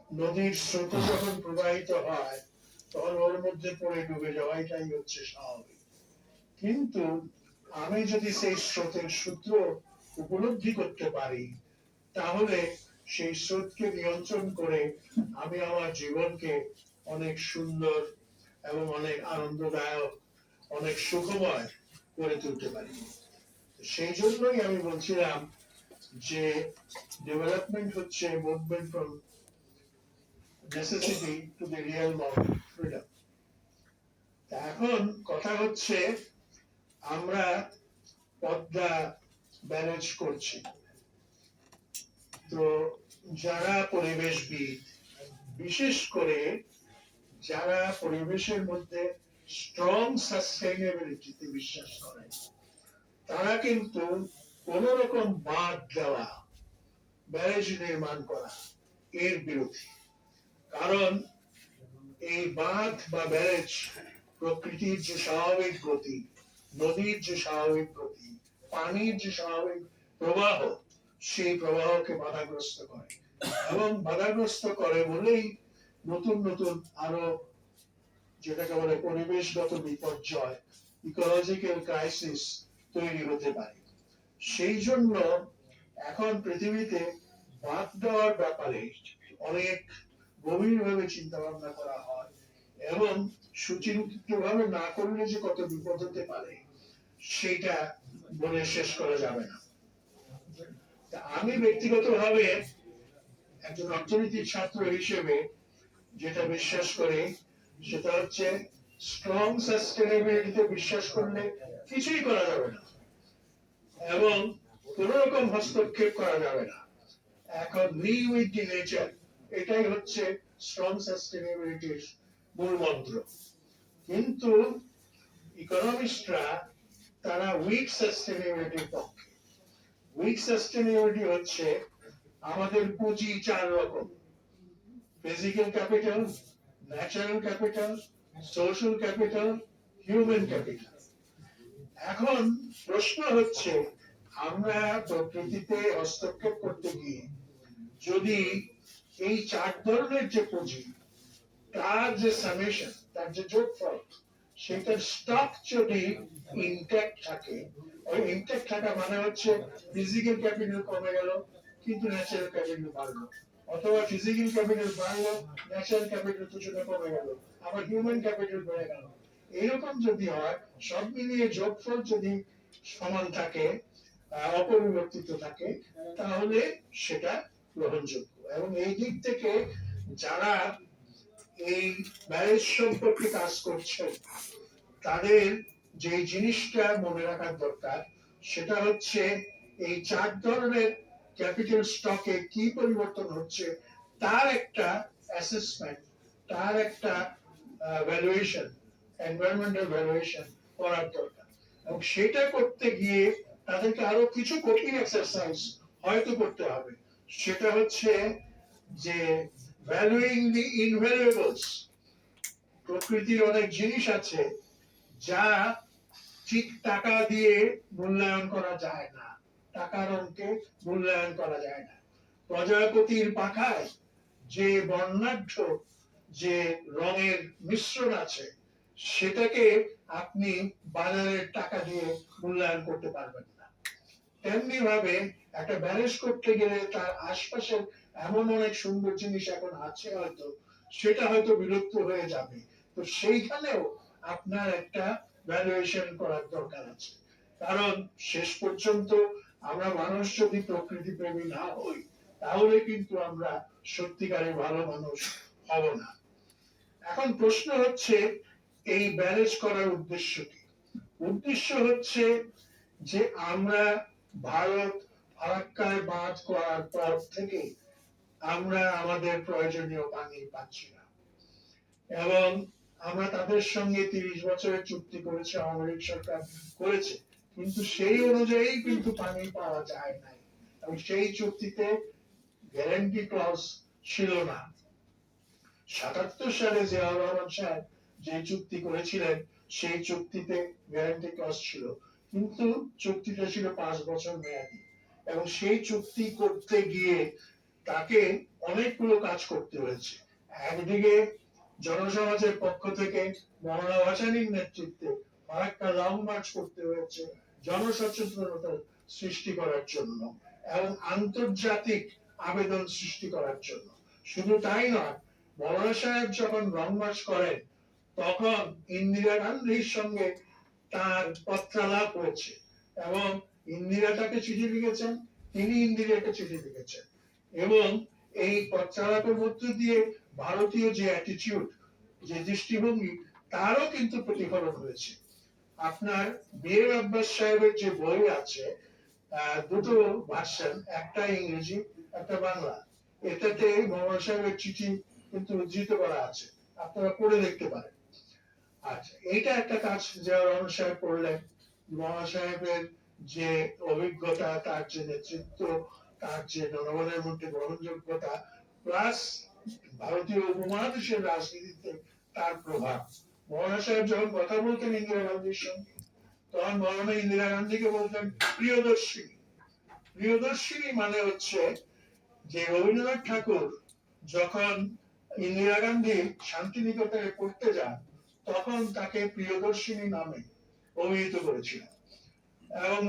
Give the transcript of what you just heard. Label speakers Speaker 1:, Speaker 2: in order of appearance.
Speaker 1: নদীর স্রোত যখন প্রবাহিত হয় তখন ওর মধ্যে পড়ে ডুবে যাওয়া, এটাই হচ্ছে স্বাভাবিক। কিন্তু আমি যদি সেই স্রোতের সূত্র উপলব্ধি করতে পারি, তাহলে সেই স্রোতকে নিয়ন্ত্রণ করে আমি আমার জীবনকে অনেক সুন্দর এবং অনেক আনন্দদায়ক, অনেক সুখময় করে তুলতে পারি। সেই জন্যই আমি বলছিলাম যে ডেভেলপমেন্ট হচ্ছে movement from necessity to the realm of freedom. এখন কথা হচ্ছে, আমরা পদ্মা ব্যারেজ করছি, তো যারা পরিবেশবিদ, বিশেষ করে যারা পরিবেশের মধ্যে স্ট্রং সাস্টেইনেবিলিটিতে বিশ্বাস করে, তারা কিন্তু কোন রকম বাঁধ দেওয়া, ব্যারেজ নির্মাণ করা এর বিরোধী। কারণ এই বাঁধ বা ব্যারেজ প্রকৃতির যে স্বাভাবিক গতি, নদীর যে স্বাভাবিক গতি, পানির যে স্বাভাবিক প্রবাহ, সেই প্রবাহকে বাধাগ্রস্ত করে, এবং বাধাগ্রস্ত করে বলেই নতুন নতুন আরো যেটাকে বলে পরিবেশগত বিপর্যয়, ইকোলজিক্যাল ক্রাইসিস তৈরি হতে পারে। সেই জন্য এখন পৃথিবীতে বাদ দেওয়ার ব্যাপারে অনেক গভীরভাবে চিন্তা ভাবনা করা হয়, এবং সুচিন্তিতভাবে না করলে যে কত বিপদ হতে পারে সেটা বলে শেষ করা যাবে না। আমি ব্যক্তিগতভাবে একজন অর্থনীতির ছাত্র হিসেবে যেটা বিশ্বাস করি, সেটা হচ্ছে স্ট্রং সাস্টেনেবিলিটিতে বিশ্বাস করলে কিছুই করা যাবে না, এবং কোন রকম হস্তক্ষেপ করা যাবে না। এখন লিভ উইথ দি নেচার, এটাই হচ্ছে স্ট্রং সাস্টেনেবিলিটির মূল মন্ত্র। কিন্তু ইকোনমিস্টরা তারা উইক সাস্টেনেবিলিটির পক্ষে। উইক সাস্টেনেবিলিটি হচ্ছে আমাদের পুঁজি চার রকম: physical capital, natural capital, social capital, human capital. এখন প্রশ্ন হচ্ছে, আমরা প্রকৃতিতে হস্তক্ষেপ করতে গিয়ে যদি এই চার ধরনের যে পুঁজি, তার যে সামেশন, তার যে যোগফল, সেটার স্টক যদি ইনট্যাক্ট থাকে, ওই ইনট্যাক্ট থাকা মানে হচ্ছে ফিজিক্যাল ক্যাপিটাল কমে গেল কিন্তু ন্যাচারাল ক্যাপিটাল বাড়লো, অথবা ফিজিক্যাল ক্যাপিটাল বাড়লো, ন্যাচারাল ক্যাপিটাল কিছুটা কমে গেল, আবার হিউম্যান ক্যাপিটাল বেড়ে গেল। এইরকম যদি হয়, সব মিলিয়ে যোগফল যদি সমান থাকে, অপরিবর্তিত থাকে, তাহলে সেটা গ্রহণযোগ্য। এবং এই দিক থেকে যারা এই ব্যারেজ সম্পর্কে কাজ করছেন, তাদের যে জিনিসটা মনে রাখার দরকার, সেটা হচ্ছে এই চার ধরনের ক্যাপিটাল স্টকে কি পরিবর্তন হচ্ছে তার একটা অ্যাসেসমেন্ট, তার একটা ভ্যালুয়েশন, এনভায়রনমেন্টাল ভ্যালুয়েশন করার দরকার। এবং সেটা করতে গিয়ে তাদেরকে আরো কিছু কঠিন এক্সারসাইজ হয়তো করতে হবে। সেটা হচ্ছে যে ভ্যালুইং দি ইনভ্যালুয়েবলস। প্রকৃতির অনেক জিনিস আছে যা ঠিক টাকা দিয়ে মূল্যায়ন করা যায় না, টাকার অঙ্কে মূল্যায়ন করা যায় না। প্রজাপতির পাখায় যে বর্ণাঢ্য যে রঙের মিশ্রণ আছে, সেটাকে আপনি বাজারের টাকা দিয়ে মূল্যায়ন করতে পারবেন না। তেমনি ভাবে একটা ব্যারেজ করতে গেলে তার আশপাশের এমন অনেক সুন্দর জিনিস এখন আছে হয়তো, সেটা হয়তো বিলুপ্ত হয়ে যাবে। তো সেইখানেও আপনার একটা ভ্যালুয়েশন করার দরকার আছে। কারণ শেষ পর্যন্ত আমরা মানুষ যদি প্রকৃতি প্রেমী না হই, তাহলে কিন্তু আমরা সত্যিকারের ভালো মানুষ হব না। এখন প্রশ্ন হচ্ছে, এই ব্যারেজ করার উদ্দেশ্য কি? উদ্দেশ্য হচ্ছে যে আমরা ভারত ফারাক্কায় বাঁধ করার পর থেকে আমরা আমাদের প্রয়োজনীয় পানি পাচ্ছি না, এবং আমরা তাদের সঙ্গে 30 বছরের চুক্তি করেছে, আওয়ামী লীগ সরকার করেছে, কিন্তু সেই অনুযায়ী কিন্তু পানি পাওয়া যায় নাই, এবং সেই চুক্তিতে গ্যারান্টি ক্লজ ছিল না। 77 সালে জিয়াউর রহমান সাহেব যে চুক্তি করেছিলেন, সেই চুক্তিতে গ্যারান্টি ক্লজ ছিল, কিন্তু চুক্তিটা ছিল 5 বছর মেয়াদী, এবং সেই চুক্তি করতে গিয়ে তাকে অনেকগুলো কাজ করতে হয়েছে। একদিকে জনসমাজের পক্ষ থেকে মৌলানা ভাসানীর নেতৃত্বে ফারাক্কা লং মার্চ করতে হয়েছে জনসচেতনতা সৃষ্টি করার জন্য এবং আন্তর্জাতিক আবেদন সৃষ্টি করার জন্য। শুধু তাই নয়, মৌলানা সাহেব যখন লং মার্চ করেন তখন ইন্দিরা গান্ধীর সঙ্গে তার পত্রালাপ হয়েছে এবং ইন্দিরা তাকে চিঠি লিখেছেন, তিনি ইন্দিরাকে চিঠি লিখেছেন এবং এই পত্রালাপের মধ্য দিয়ে ভারতীয় যে অ্যাটিটিউড, যে দৃষ্টিভঙ্গি, তারও কিন্তু প্রতিফলন হয়েছে। আপনার বীর আব্বাস সাহেবের যে বই আছে, দুটো ভার্সন, একটা ইংরেজি একটা বাংলা, এটাতে মৌলানা সাহেবের চিঠি কিন্তু উদ্ধৃত করা আছে, আপনারা পড়ে দেখতে পারেন। আচ্ছা, এইটা একটা কাজ যা রহমান সাহেব করলেন। মৌলানা সাহেবের যে অভিজ্ঞতা, তার যে নেতৃত্ব, তার যে জনগণের মধ্যে গ্রহণযোগ্যতা, প্লাস ভারতীয় উপমহাদেশের রাজনীতিতে তার প্রভাব। মৌলানা সাহেব যখন কথা বলতেন ইন্দিরা গান্ধীর সঙ্গে, তখন মৌলানা ইন্দিরা গান্ধীকে বলতেন প্রিয়দর্শিনী। প্রিয়দর্শিনী মানে হচ্ছে যে রবীন্দ্রনাথ ঠাকুর যখন ইন্দিরা গান্ধী শান্তিনিকেতনে পড়তে যান, তখন তাকে প্রিয়দর্শিনী নামে অভিহিত করেছিলেন এবং